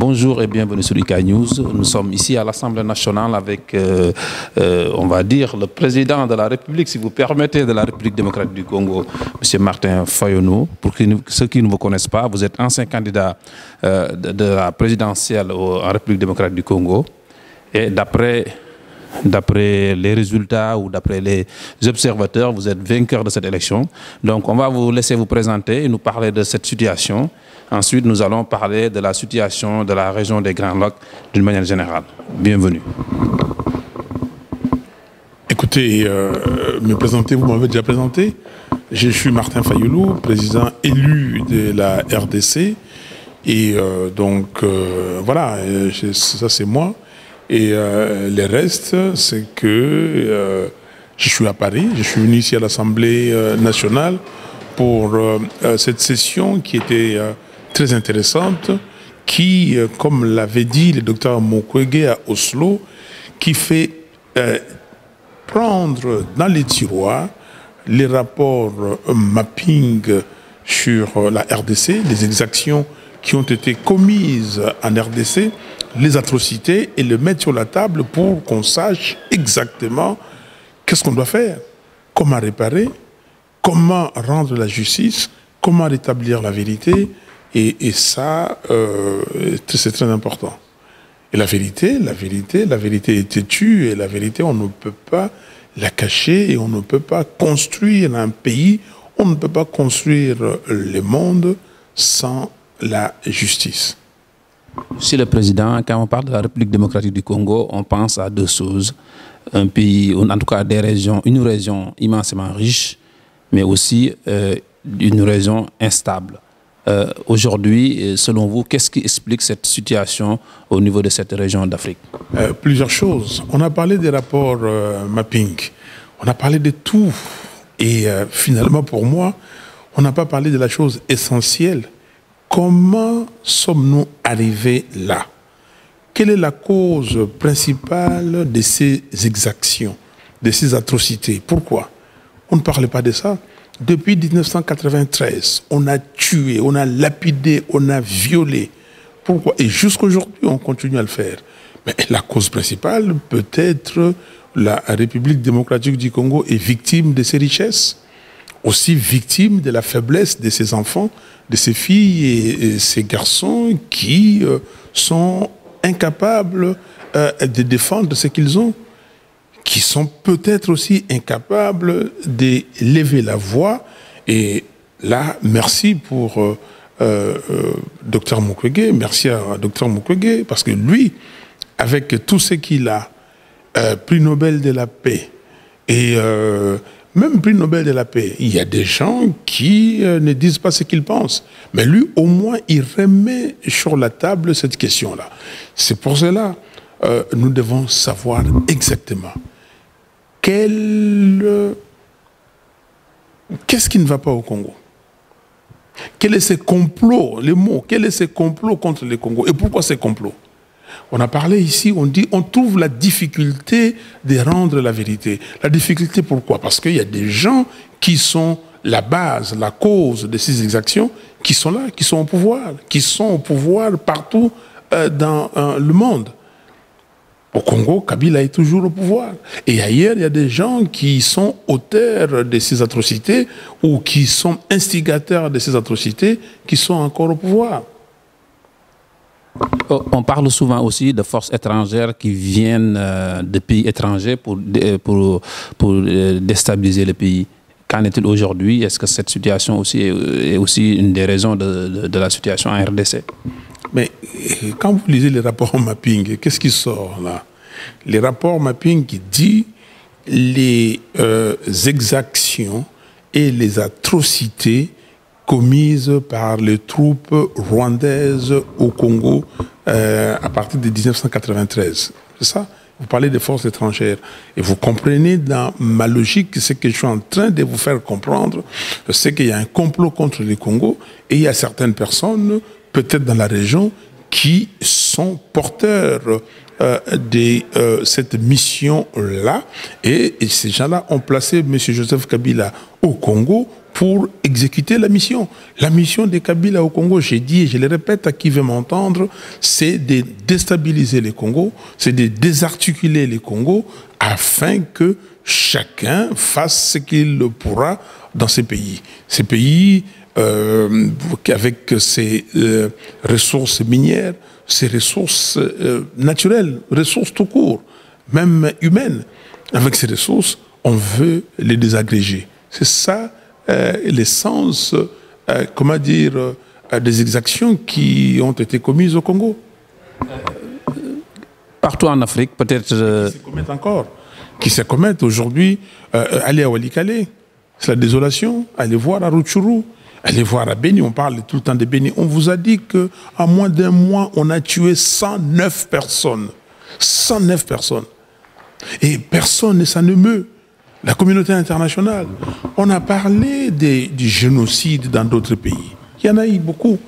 Bonjour et bienvenue sur IK News. Nous sommes ici à l'Assemblée nationale avec, on va dire, le président de la République, si vous permettez, de la République démocratique du Congo, M. Martin Fayulu. Pour ceux qui ne vous connaissent pas, vous êtes ancien candidat de la présidentielle en République démocratique du Congo. Et d'après les résultats ou d'après les observateurs, vous êtes vainqueur de cette élection. Donc on va vous laisser vous présenter et nous parler de cette situation. Ensuite, nous allons parler de la situation de la région des Grands Lacs d'une manière générale. Bienvenue. Écoutez, me présenter, vous m'avez déjà présenté. Je suis Martin Fayulu, président élu de la RDC. Et voilà, ça c'est moi. Et le reste, c'est que je suis à Paris, je suis venu ici à l'Assemblée nationale pour cette session qui était très intéressante, qui, comme l'avait dit le docteur Mukwege à Oslo, qui fait prendre dans les tiroirs les rapports mapping sur la RDC, les exactions qui ont été commises en RDC, les atrocités, et le mettre sur la table pour qu'on sache exactement qu'est-ce qu'on doit faire, comment réparer, comment rendre la justice, comment rétablir la vérité, et ça, c'est très important. Et la vérité est têtue, et la vérité, on ne peut pas la cacher, et on ne peut pas construire un pays, on ne peut pas construire le monde sans la justice. Monsieur le Président, quand on parle de la République démocratique du Congo, on pense à deux choses. Un pays, en tout cas une région immensément riche, mais aussi une région instable. Aujourd'hui, selon vous, qu'est-ce qui explique cette situation au niveau de cette région d'Afrique? Plusieurs choses. On a parlé des rapports mapping, on a parlé de tout. Et finalement, pour moi, on n'a pas parlé de la chose essentielle. Comment sommes-nous arrivés là? Quelle est la cause principale de ces exactions, de ces atrocités? Pourquoi on ne parlait pas de ça? Depuis 1993, on a tué, on a lapidé, on a violé. Pourquoi? Et jusqu'à aujourd'hui, on continue à le faire. Mais la cause principale, peut-être la République démocratique du Congo est victime de ses richesses, aussi victime de la faiblesse de ses enfants, de ses filles et ses garçons qui sont incapables de défendre ce qu'ils ont, qui sont peut-être aussi incapables de lever la voix. Et là, merci pour Dr Mukwege, merci à Dr Mukwege, parce que lui, avec tout ce qu'il a, prix Nobel de la paix, et même prix Nobel de la paix, il y a des gens qui ne disent pas ce qu'ils pensent. Mais lui, au moins, il remet sur la table cette question-là. C'est pour cela nous devons savoir exactement qu'est-ce qui ne va pas au Congo. Quel est ce complot, les mots, quel est ce complot contre le Congo? Et pourquoi ce complot? On a parlé ici, on dit, on trouve la difficulté de rendre la vérité. La difficulté, pourquoi? Parce qu'il y a des gens qui sont la base, la cause de ces exactions, qui sont là, qui sont au pouvoir partout dans le monde. Au Congo, Kabila est toujours au pouvoir. Et ailleurs, il y a des gens qui sont auteurs de ces atrocités ou qui sont instigateurs de ces atrocités qui sont encore au pouvoir. On parle souvent aussi de forces étrangères qui viennent de pays étrangers pour déstabiliser le pays. Qu'en est-il aujourd'hui? Est-ce que cette situation aussi est aussi une des raisons de la situation en RDC? Mais quand vous lisez les rapports mapping, qu'est-ce qui sort là? Les rapports mapping qui disent les exactions et les atrocités commises par les troupes rwandaises au Congo à partir de 1993. C'est ça? Vous parlez des forces étrangères. Et vous comprenez dans ma logique ce que je suis en train de vous faire comprendre, c'est qu'il y a un complot contre le Congo et il y a certaines personnes, peut-être dans la région, qui sont porteurs de cette mission-là. Et ces gens-là ont placé M. Joseph Kabila au Congo pour exécuter la mission. La mission des Kabila au Congo, j'ai dit et je le répète à qui veut m'entendre, c'est de déstabiliser les Congos, c'est de désarticuler les Congos afin que chacun fasse ce qu'il pourra dans ces pays. Ces pays avec ses ressources minières, ses ressources naturelles, ressources tout court, même humaines. Avec ces ressources, on veut les désagréger. C'est ça l'essence, comment dire, des exactions qui ont été commises au Congo. Partout en Afrique, peut-être... Qui se commettent encore. Qui se commettent aujourd'hui. Allez à Walikale, c'est la désolation. Allez voir à Rutshuru. Allez voir à Beni, on parle tout le temps de Beni. On vous a dit qu'en moins d'un mois, on a tué 109 personnes. 109 personnes. Et personne ne s'en émeut. La communauté internationale. On a parlé du génocide dans d'autres pays. Il y en a eu beaucoup.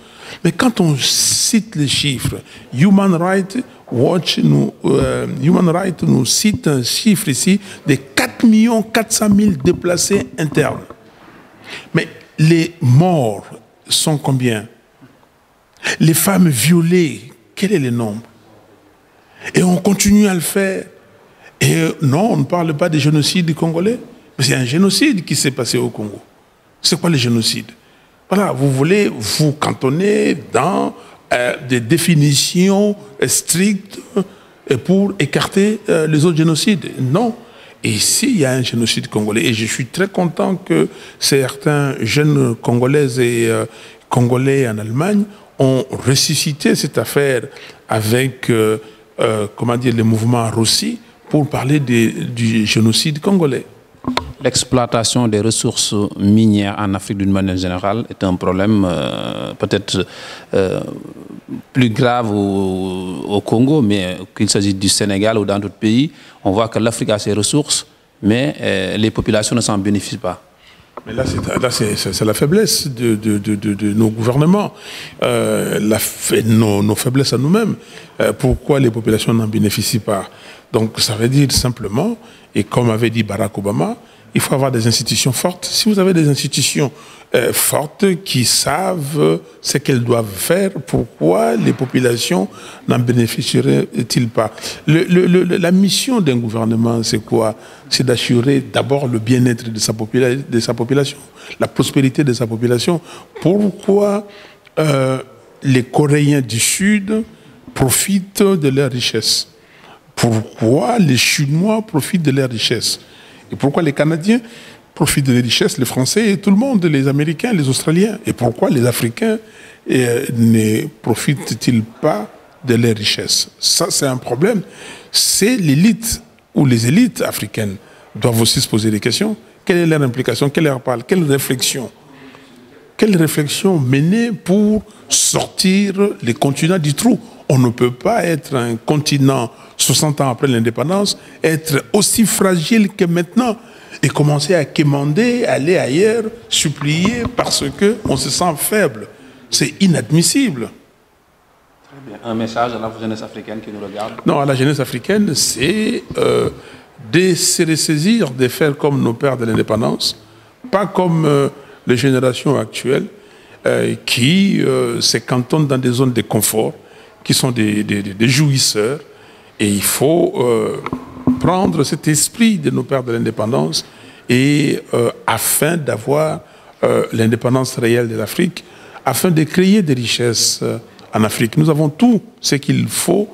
Mais quand on cite les chiffres, Human Rights Watch nous cite un chiffre ici de 4 400 000 déplacés internes. Mais les morts sont combien? Les femmes violées, quel est le nombre? Et on continue à le faire. Et non, on ne parle pas des génocides congolais. C'est un génocide qui s'est passé au Congo. C'est quoi le génocide? Voilà, vous voulez vous cantonner dans des définitions strictes pour écarter les autres génocides. Non. Et ici, il y a un génocide congolais. Et je suis très content que certains jeunes Congolaises et Congolais en Allemagne ont ressuscité cette affaire avec, comment dire, le mouvement Rossi pour parler du génocide congolais. L'exploitation des ressources minières en Afrique d'une manière générale est un problème peut-être plus grave au Congo, mais qu'il s'agisse du Sénégal ou dans d'autres pays. On voit que l'Afrique a ses ressources, mais les populations ne s'en bénéficient pas. Mais là, c'est la faiblesse de nos gouvernements, nos faiblesses à nous-mêmes. Pourquoi les populations n'en bénéficient pas? Donc, ça veut dire simplement, et comme avait dit Barack Obama, il faut avoir des institutions fortes. Si vous avez des institutions fortes qui savent ce qu'elles doivent faire, pourquoi les populations n'en bénéficieraient-ils pas? La mission d'un gouvernement, c'est quoi? C'est d'assurer d'abord le bien-être de sa population, la prospérité de sa population. Pourquoi les Coréens du Sud profitent de leurs richesses? Pourquoi les Chinois profitent de leurs richesses? Et pourquoi les Canadiens profitent des richesses, les Français et tout le monde, les Américains, les Australiens? Et pourquoi les Africains ne profitent-ils pas de leurs richesses? Ça, c'est un problème. C'est l'élite ou les élites africaines doivent aussi se poser des questions. Quelle est leur implication? Quelle est leur part? Quelle réflexion? Quelle réflexion mener pour sortir les continents du trou? On ne peut pas être un continent 60 ans après l'indépendance, être aussi fragile que maintenant et commencer à quémander, aller ailleurs, supplier parce qu'on se sent faible. C'est inadmissible. Très bien. Un message à la jeunesse africaine qui nous regarde? Non, à la jeunesse africaine, c'est de se ressaisir, de faire comme nos pères de l'indépendance, pas comme les générations actuelles qui se cantonnent dans des zones de confort, qui sont des jouisseurs. Et il faut prendre cet esprit de nos pères de l'indépendance et afin d'avoir l'indépendance réelle de l'Afrique, afin de créer des richesses en Afrique. Nous avons tout ce qu'il faut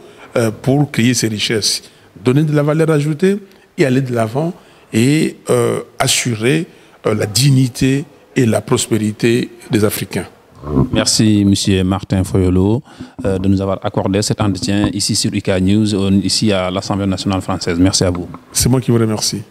pour créer ces richesses. Donner de la valeur ajoutée et aller de l'avant et assurer la dignité et la prospérité des Africains. Merci, M. Martin Fayolo, de nous avoir accordé cet entretien ici sur IK News, ici à l'Assemblée nationale française. Merci à vous. C'est moi qui vous remercie.